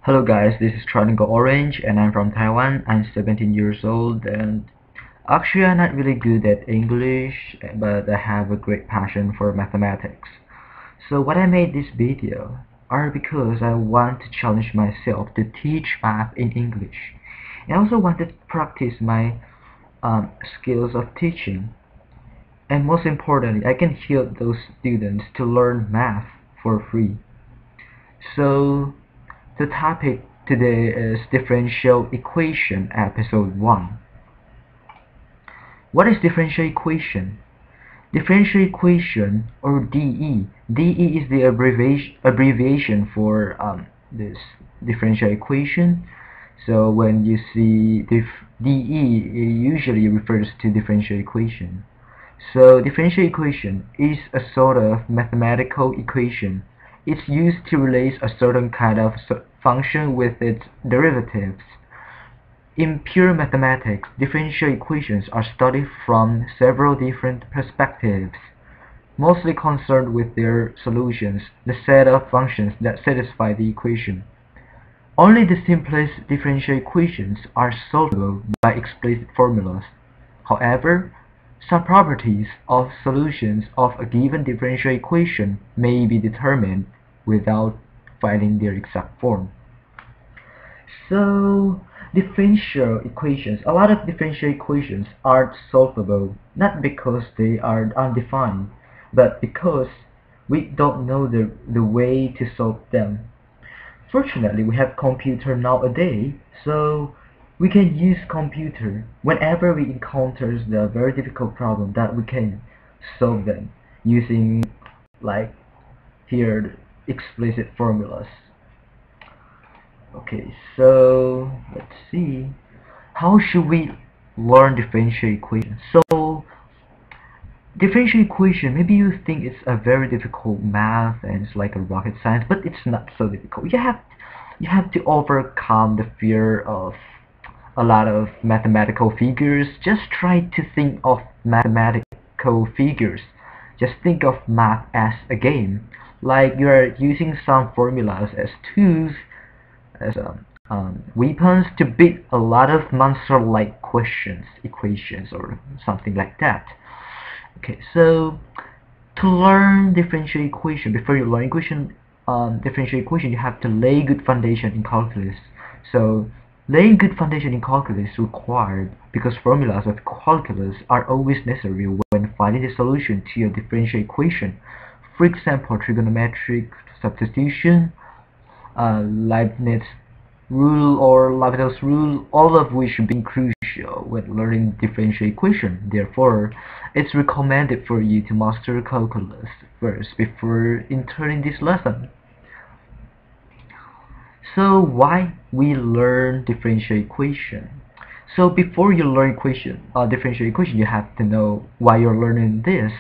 Hello guys, this is Triangle Orange and I'm from Taiwan. I'm 17 years old and actually I'm not really good at English, but I have a great passion for mathematics. So what I made this video are because I want to challenge myself to teach math in English. I also want to practice my skills of teaching, and most importantly, I can help those students to learn math for free. So the topic today is differential equation, episode 1. What is differential equation? Differential equation, or DE. DE is the abbreviation for this differential equation. So when you see DE, it usually refers to differential equation. So differential equation is a sort of mathematical equation. It's used to relate a certain kind of function with its derivatives. In pure mathematics, differential equations are studied from several different perspectives, mostly concerned with their solutions, the set of functions that satisfy the equation. Only the simplest differential equations are solvable by explicit formulas. However, some properties of solutions of a given differential equation may be determined without finding their exact form. So, differential equations, a lot of differential equations aren't solvable, not because they are undefined, but because we don't know the way to solve them. Fortunately, we have computer nowadays, so we can use computer whenever we encounter the very difficult problem that we can solve them using, like here, explicit formulas. Okay, so let's see. How should we learn differential equation? So differential equation, maybe you think it's a very difficult math and it's like a rocket science, but it's not so difficult. You have to overcome the fear of a lot of mathematical figures. Just try to think of mathematical figures. Just think of math as a game. Like you are using some formulas as tools, as weapons to beat a lot of monster-like equations, or something like that. Okay, so to learn differential equation, before you learn differential equation, you have to lay good foundation in calculus. So laying good foundation in calculus is required because formulas of calculus are always necessary when finding the solution to your differential equation. For example, trigonometric substitution, Leibniz rule or L'Hopital's rule, all of which being crucial when learning differential equation. Therefore, it's recommended for you to master calculus first before entering this lesson. So why we learn differential equation? So before you learn differential equation, you have to know why you're learning this.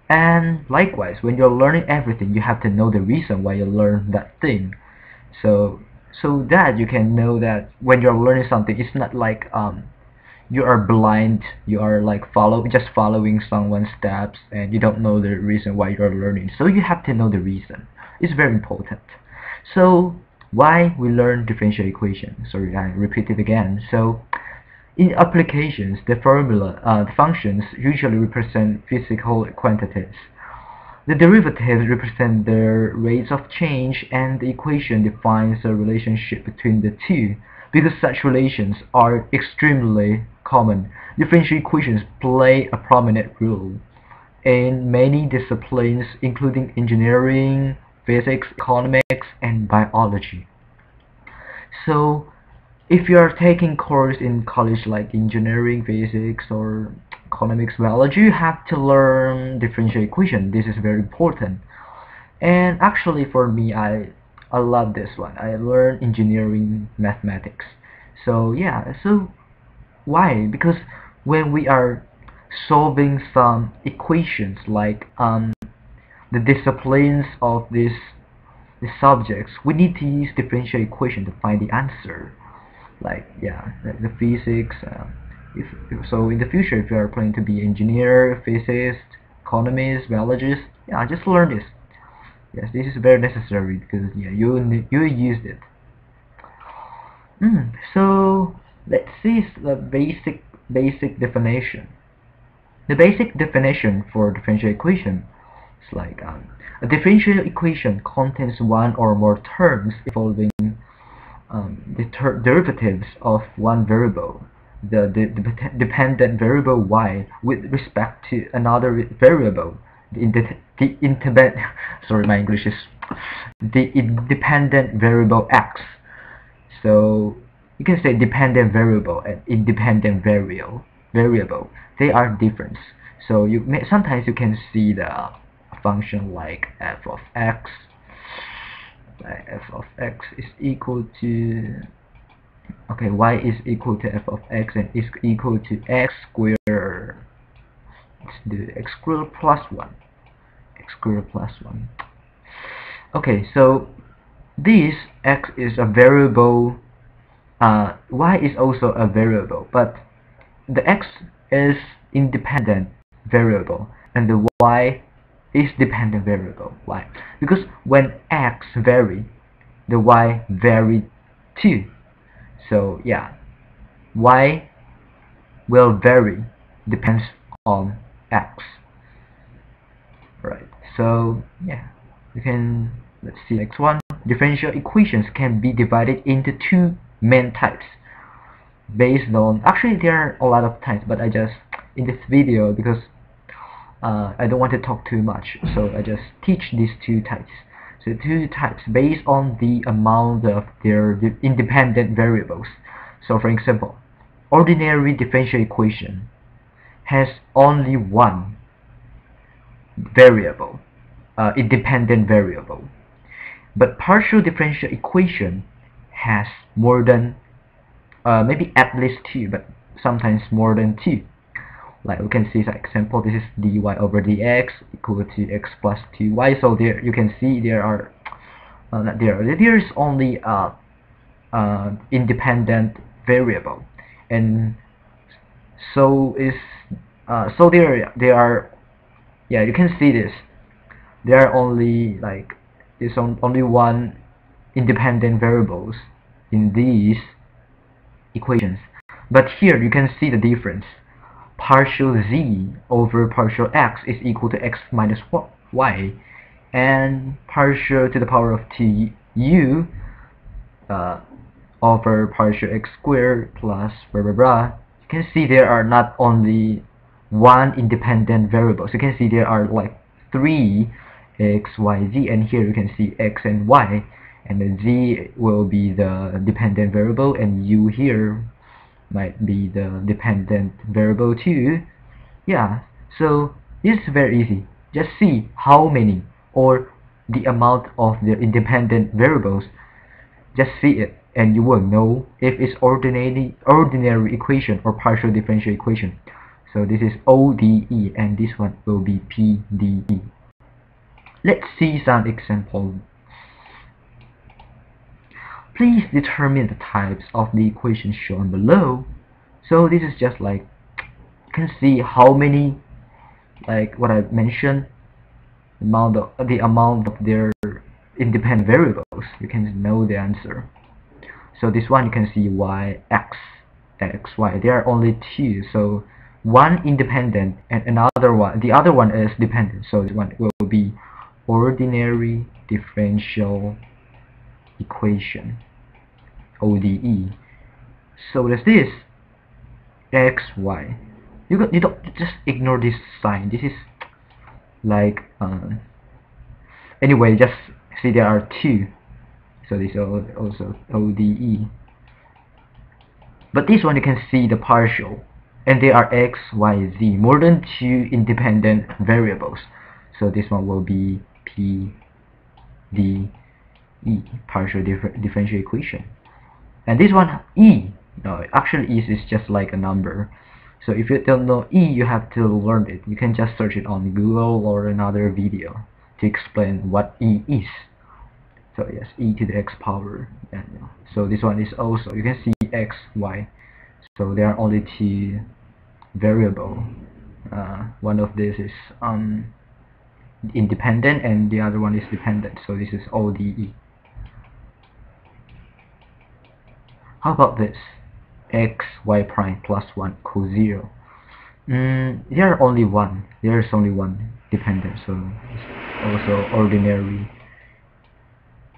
And likewise, when you're learning everything, you have to know the reason why you learn that thing. So that you can know that when you're learning something, it's not like you are blind, you are like just following someone's steps and you don't know the reason why you're learning. So you have to know the reason. It's very important. So why we learn differential equation? Sorry, I repeat it again. So in applications, the functions usually represent physical quantities. The derivatives represent their rates of change, and the equation defines a relationship between the two. Because such relations are extremely common, differential equations play a prominent role in many disciplines, including engineering, physics, economics, and biology. So if you are taking course in college like engineering, physics, or economics, biology, you have to learn differential equation. This is very important. And actually for me, I love this one. I learned engineering mathematics. So yeah, so why? Because when we are solving some equations like the disciplines of these subjects, we need to use differential equation to find the answer. Like yeah, the physics. So in the future, if you are planning to be engineer, physicist, economist, biologist, yeah, just learn this. Yes, this is very necessary because yeah, you use it. So let's see the basic definition. The basic definition for differential equation is like a differential equation contains one or more terms involving the derivatives of one variable, the dependent variable y, with respect to another variable, the independent sorry, my English is the independent variable x. So you can say dependent variable and independent variable. They are different. So sometimes you can see the function like f of x. F of x is equal to, okay, y is equal to f of x and is equal to x squared. Let's do x squared plus 1. X squared plus 1. Okay, so this x is a variable, y is also a variable, but the x is independent variable and the y is dependent variable. Why? Because when x vary, the y vary too. So yeah, y will vary depends on x. Right. So yeah, you can, let's see next one. Differential equations can be divided into two main types based on, actually there are a lot of types, but I just in this video, because I don't want to talk too much, so I just teach these two types. So two types based on the amount of their independent variables. So for example, ordinary differential equation has only one variable, independent variable, but partial differential equation has more than, maybe at least two, but sometimes more than two. Like we can see, for example, this is dy over dx equal to x plus 2y. So there you can see there are there is only independent variable, and so is so there are, yeah, you can see this, there are only like there's only one independent variables in these equations. But here you can see the difference. Partial z over partial x is equal to x minus y, and partial to the power of t u over partial x squared plus blah blah blah. You can see there are not only one independent variable. So you can see there are like three x, y, z, and here you can see x and y, and the z will be the dependent variable, and u here might be the dependent variable too. Yeah, so this is very easy. Just see how many or the amount of the independent variables. Just see it and you will know if it's ordinary equation or partial differential equation. So this is ODE and this one will be PDE. Let's see some examples. Please determine the types of the equations shown below. So this is just like, you can see how many, like what I mentioned, the amount of their independent variables. You can know the answer. So this one you can see y, x, x, y. There are only two. So one independent and another one, the other one is dependent. So this one will be ordinary differential equation, ODE. So there's this x, y. You don't just ignore this sign. This is like anyway, just see there are two. So this is also ODE. But this one you can see the partial, and they are x, y, z, more than two independent variables. So this one will be PDE, partial differential equation. And this one E, no, actually E is just like a number. So if you don't know E, you have to learn it. You can just search it on Google or another video to explain what E is. So yes, e to the x power. And so this one is also, you can see x, y. So there are only two variable. One of this is independent and the other one is dependent. So this is ODE. How about this? X y prime plus 1 equals 0. There are only one. There is only one dependent, so it's also ordinary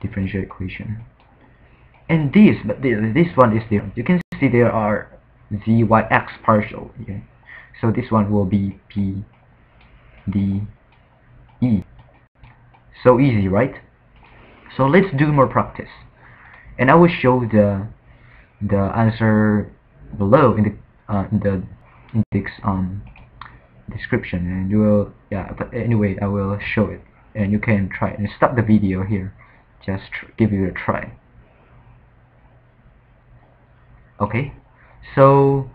differential equation. And this one is different. You can see there are z, y, x partial here. So this one will be p, d, e. So easy, right? So let's do more practice, and I will show the answer below in the index description, and you will, yeah, but anyway I will show it, and you can try and stop the video here, just give it a try. Okay, so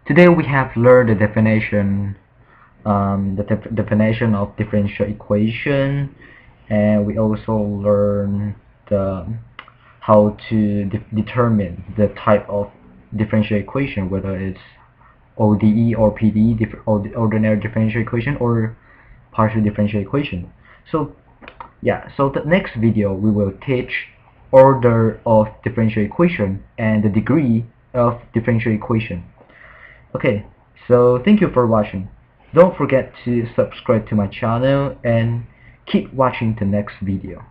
today we have learned the definition definition of differential equation, and we also learn the how to determine the type of differential equation, whether it's ODE or PD, ordinary differential equation, or partial differential equation. So yeah, so the next video we will teach order of differential equation and the degree of differential equation. Okay, so thank you for watching. Don't forget to subscribe to my channel and keep watching the next video.